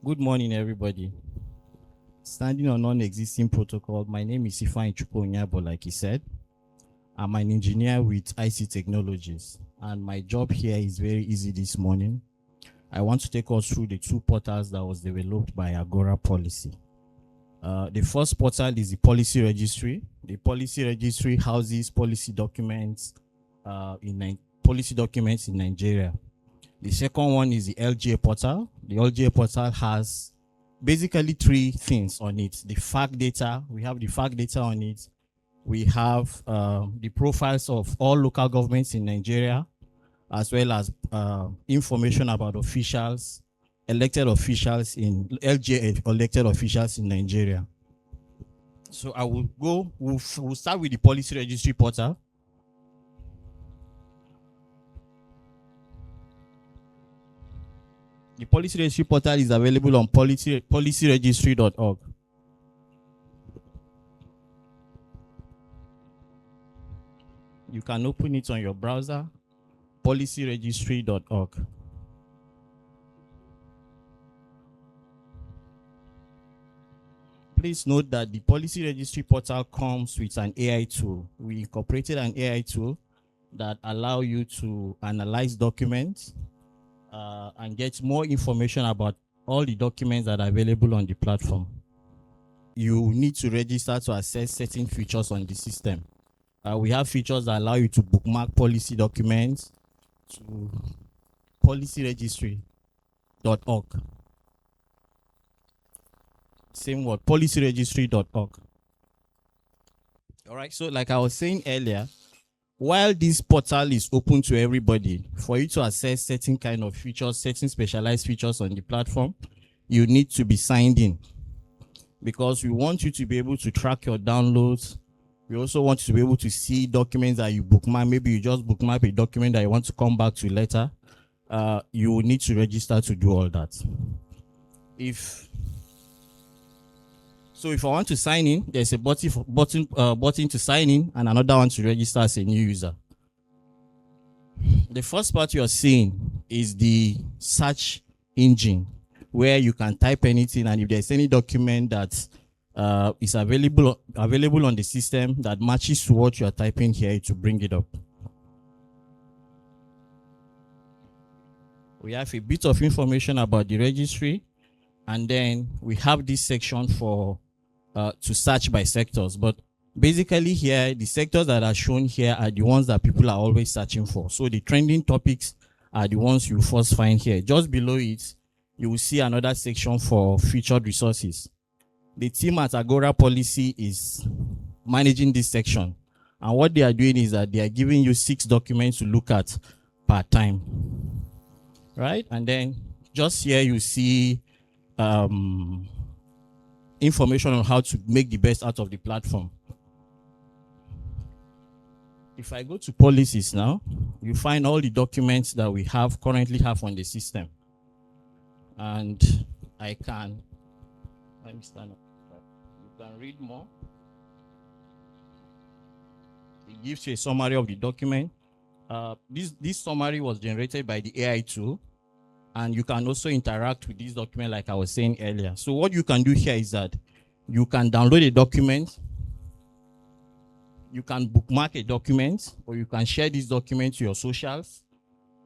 Good morning, everybody. Standing on non-existing protocol, my name is Ifeanyichukwu Onyeabo, like he said. I'm an engineer with IC Technologies, and my job here is very easy this morning. I want to take us through the two portals that was developed by Agora Policy. The first portal is the policy registry. The policy registry houses policy documents in Nigeria. The second one is the LGA Portal. The LGA Portal has basically three things on it. The fact data, we have the fact data on it. We have the profiles of all local governments in Nigeria, as well as information about officials, elected officials in LGA, elected officials in Nigeria. So I will go, we'll start with the policy registry portal. The policy registry portal is available on policyregistry.org. You can open it on your browser, policyregistry.org. Please note that the policy registry portal comes with an AI tool. We incorporated an AI tool that allows you to analyze documents and get more information about all the documents that are available on the platform. You need to register to access certain features on the system. We have features that allow you to bookmark policy documents to policyregistry.org. Same word, policyregistry.org. All right, so like I was saying earlier, while this portal is open to everybody, for you to access certain kind of features, certain specialized features on the platform, you need to be signed in, because we want you to be able to track your downloads. We also want you to be able to see documents that you bookmark. Maybe you just bookmark a document that you want to come back to later. You will need to register to do all that. If I want to sign in, there's a button to sign in and another one to register as a new user. The first part you're seeing is the search engine, where you can type anything, and if there's any document that is available on the system that matches to what you're typing here, to bring it up. We have a bit of information about the registry, and then we have this section for to search by sectors. But basically here, the sectors that are shown here are the ones that people are always searching for. So the trending topics are the ones you first find here. Just below it, you will see another section for featured resources. The team at Agora Policy is managing this section. And what they are doing is that they are giving you 6 documents to look at per time. Right? And then just here you see information on how to make the best out of the platform. If I go to policies now, you find all the documents that we currently have on the system. And I can, let me stand up. You can read more. It gives you a summary of the document. This summary was generated by the AI tool. And you can also interact with this document like I was saying earlier. So what you can do here is that you can download a document, you can bookmark a document, or you can share this document to your socials,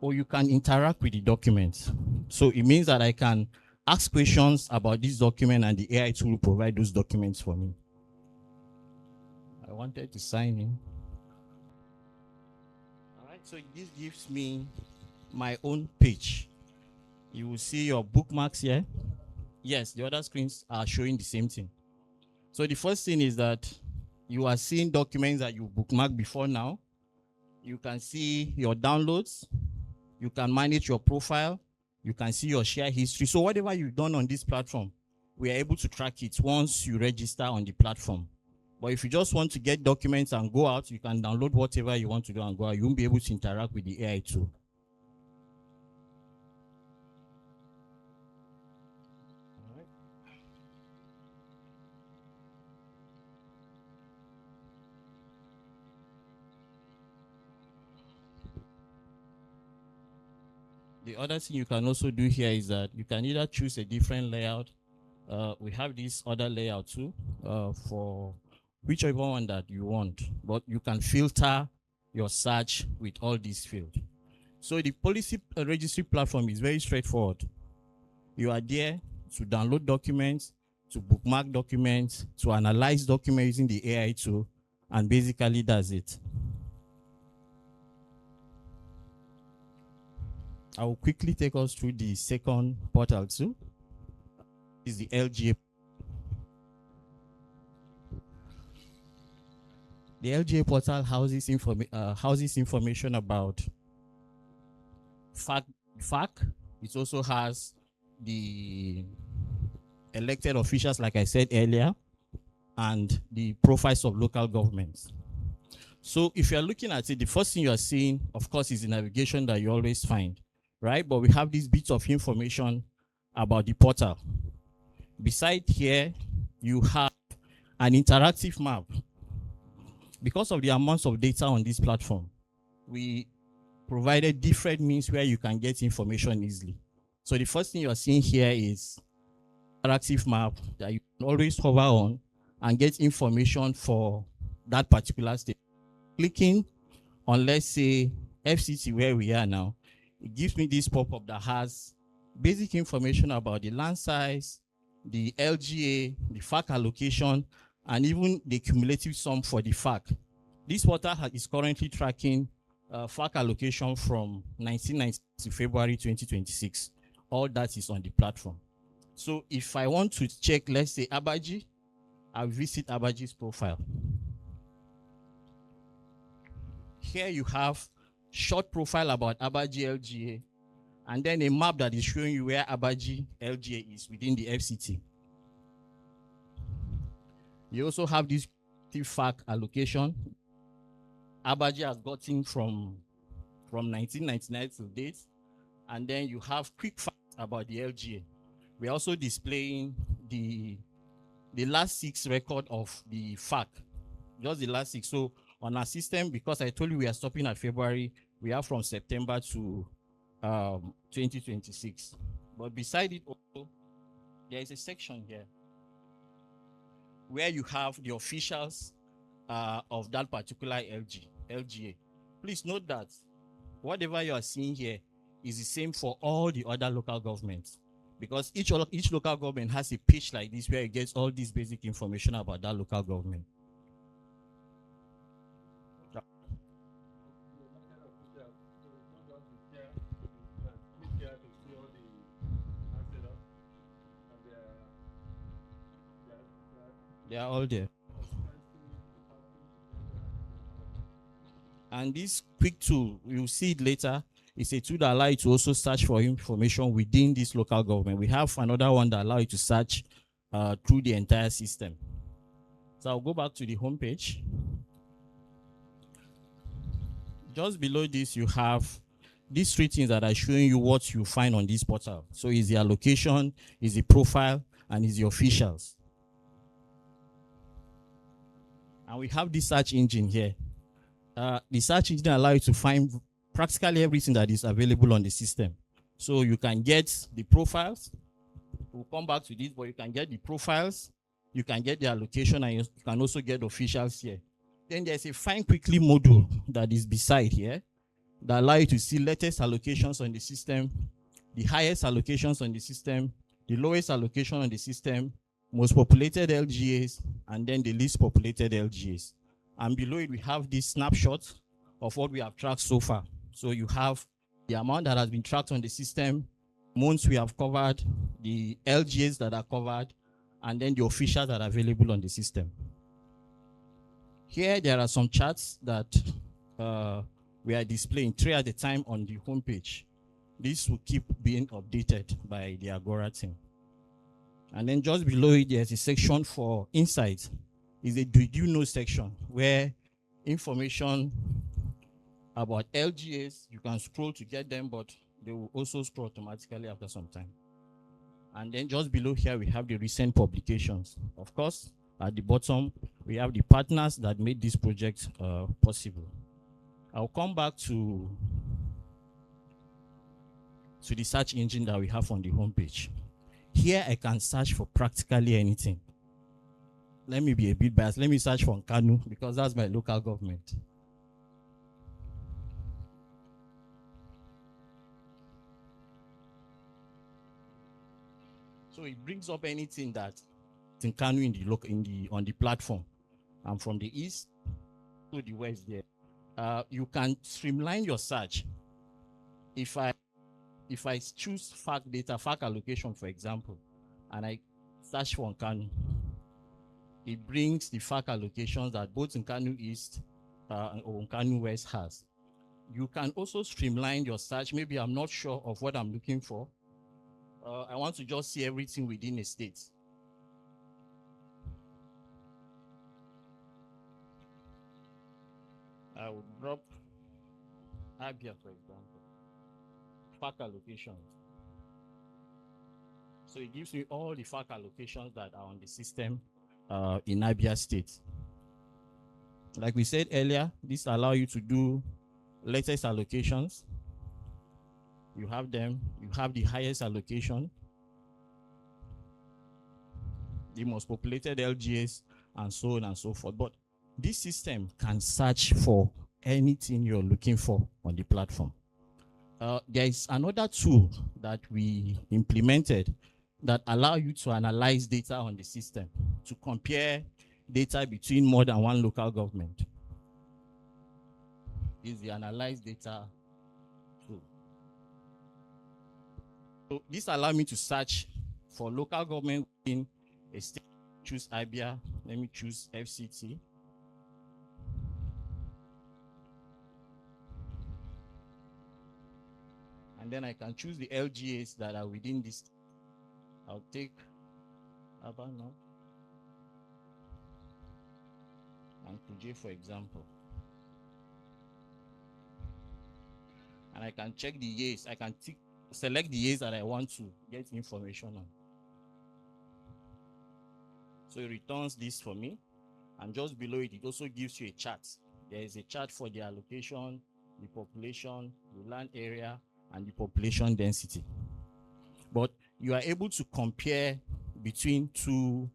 or you can interact with the document. So it means that I can ask questions about this document and the AI tool will provide those documents for me. I wanted to sign in. All right, so this gives me my own page. You will see your bookmarks here. Yes, the other screens are showing the same thing. So the first thing is that you are seeing documents that you bookmarked before now. You can see your downloads. You can manage your profile. You can see your share history. So whatever you've done on this platform, we are able to track it once you register on the platform. But if you just want to get documents and go out, you can download whatever you want to do and go out. You won't be able to interact with the AI tool. The other thing you can also do here is that you can either choose a different layout. We have this other layout too, for whichever one that you want, but you can filter your search with all these fields. So the policy registry platform is very straightforward. You are there to download documents, to bookmark documents, to analyze documents using the AI tool, and basically that's it. I will quickly take us through the second portal too. This is the LGA. The LGA portal houses information about FAC. It also has the elected officials, like I said earlier, and the profiles of local governments. So if you're looking at it, the first thing you're seeing, of course, is the navigation that you always find, right? But we have these bits of information about the portal. Beside here, you have an interactive map. Because of the amounts of data on this platform, we provided different means where you can get information easily. So the first thing you are seeing here is interactive map that you can always hover on and get information for that particular state. Clicking on, let's say, FCT, where we are now, it gives me this pop-up that has basic information about the land size, the LGA, the FAC allocation, and even the cumulative sum for the FAC. This portal is currently tracking FAC allocation from 1990 to February 2026. All that is on the platform. So if I want to check, let's say, Abaji, I'll visit Abaji's profile. Here you have short profile about Abaji LGA, and then a map that is showing you where Abaji LGA is within the FCT. You also have this FAC allocation. Abaji has gotten from 1999 to date, and then you have quick facts about the LGA. We're also displaying the last 6 record of the FAC, just the last 6. So on our system, because I told you we are stopping at February, we are from September to 2026. But beside it also, there is a section here where you have the officials of that particular LGA. Please note that whatever you are seeing here is the same for all the other local governments, because each local government has a page like this where it gets all this basic information about that local government. They are all there. And this quick tool, you'll see it later, is a tool that allows you to also search for information within this local government. We have another one that allows you to search through the entire system. So I'll go back to the home page. Just below this, you have these 3 things that are showing you what you find on this portal. So is the allocation, is the profile, and is the officials. And we have this search engine here. The search engine allows you to find practically everything that is available on the system. So you can get the profiles. We'll come back to this, but you can get the profiles, you can get the allocation, and you can also get officials here. Then there's a find quickly module that is beside here that allows you to see latest allocations on the system, the highest allocations on the system, the lowest allocation on the system, most populated LGAs, and then the least populated LGAs. And below it, we have this snapshot of what we have tracked so far. So you have the amount that has been tracked on the system, months we have covered, the LGAs that are covered, and then the officials that are available on the system. Here, there are some charts that we are displaying 3 at a time on the homepage. This will keep being updated by the Agora team. And then just below it, there's a section for insights. It's a "Did you know" section where information about LGAs, you can scroll to get them, but they will also scroll automatically after some time. And then just below here, we have the recent publications. Of course, at the bottom, we have the partners that made this project possible. I'll come back to to the search engine that we have on the homepage. Here I can search for practically anything. Let me be a bit biased. Let me search for Kanu because that's my local government. So it brings up anything that in Kanu on the platform. I'm from the east to the west there. You can streamline your search. If I choose fact data, fact allocation, for example, and I search for Kanu, it brings the fact allocations that both Kanu East or Kanu West has. You can also streamline your search. Maybe I'm not sure of what I'm looking for. I want to just see everything within a state. I would drop Abia, for example, fact allocations. So it gives me all the fact allocations that are on the system in Abia State. Like we said earlier, this allows you to do latest allocations. You have them, you have the highest allocation, the most populated LGAs, and so on and so forth. But this system can search for anything you're looking for on the platform. There is another tool that we implemented that allow you to analyze data on the system, to compare data between more than one local government. Is the analyze data tool. So this allows me to search for local government in a state. Choose Abia. Let me choose FCT. And then I can choose the LGAs that are within this. I'll take Abano and Kuje, for example. And I can check the years. I can select the years that I want to get information on. So it returns this for me. And just below it, it also gives you a chart. There is a chart for the allocation, the population, the land area, and the population density. But you are able to compare between two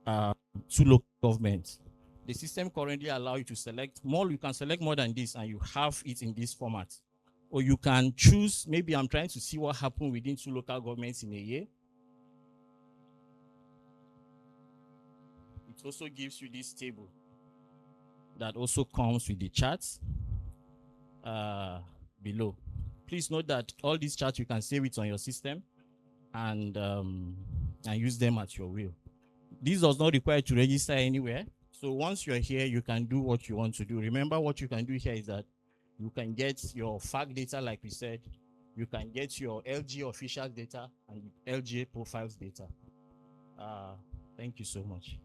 local governments. The system currently allows you to select more. You can select more than this, and you have it in this format. Or you can choose, maybe I'm trying to see what happened within two local governments in a year. It also gives you this table that also comes with the charts below. Please note that all these charts, you can save it on your system and use them at your will. This does not require to register anywhere. So once you're here, you can do what you want to do. Remember, what you can do here is that you can get your fact data, like we said. You can get your LGA official data and LGA profiles data. Thank you so much.